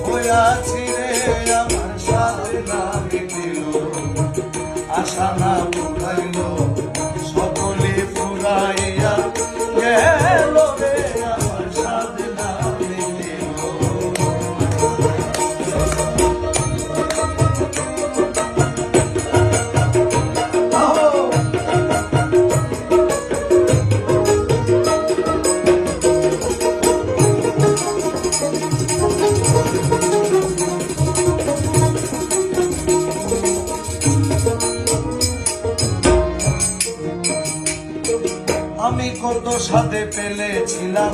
হইয়াছি রে আমার সাথে না মিটিল, আশা না বুঝাইল সকলে ফুরাইয়া গেল রে আমার সাথে না মিটিল। আমি কত সাথে পেলেছিলাম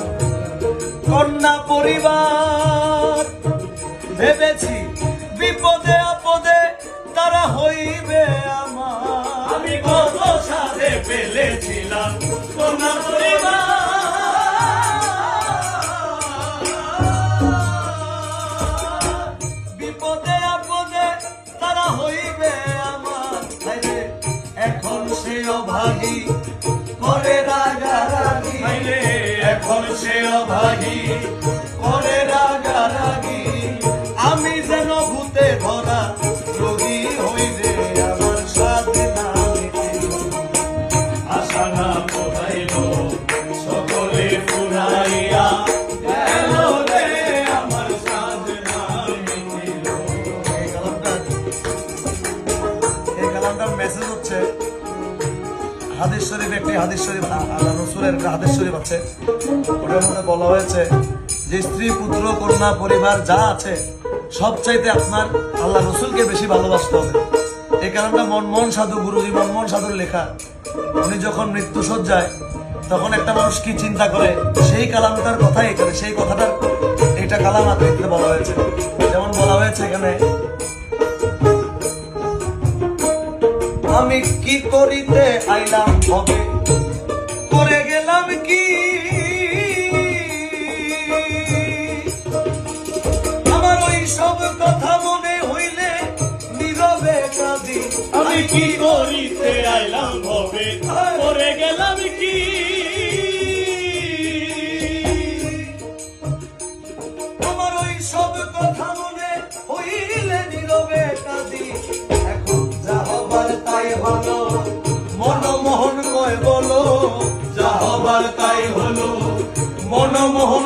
কন্যা পরিবার, ভেবেছি বিপদে আপদে তারা হইবে আমার। আমি কত সাথে পেলেছিলাম কন্যা পরিবার, বিপদে আপদে তারা হইবে আমার। এখন সে অভাগী করে রাগারাগি, এখন সে অভাগী করে রাগারাগি। আমি যেন ভূতে ধরা রোগী হই রে আমার সাথে না মিটিল, আশা না পোহাইল সকলে ফুরাইয়া গেল রে আমার সাধনা মিটিল। এই কালামটার মেসেজ হচ্ছে হাদিস শরীফ, একটি হাদিস শরীফ আল্লাহ রসুলের একটা হাদিস শরীফ আছে, ওটার মধ্যে বলা হয়েছে যে স্ত্রী পুত্র কন্যা পরিবার যা আছে সব চাইতে আপনার আল্লাহ রসুলকে বেশি ভালোবাসতে হবে। এই কারণটা মনমোহন সাধু, গুরুজি মনমোহন সাধুর লেখা। উনি যখন মৃত্যু সজ্জায় তখন একটা মানুষ কি চিন্তা করে সেই কালামটার কথাই এখানে, সেই কথাটার এইটা কালাম আত্মীয়তে বলা হয়েছে। যেমন বলা হয়েছে এখানে, আমি কি করিতে আইলাম হবে করে গেলাম কি, আমার ওই সব কথা মনে হইলে নীরবে কাঁদি। আমি কি করিতে আইলাম হবে করে গেলাম কি, আমার ওই সব কথা মনে হইলে নীরবে কাঁদি। এখন যা হবার তাই হলো, মনমোহন কয় বলো, যা হবার তাই হলো, মনমোহন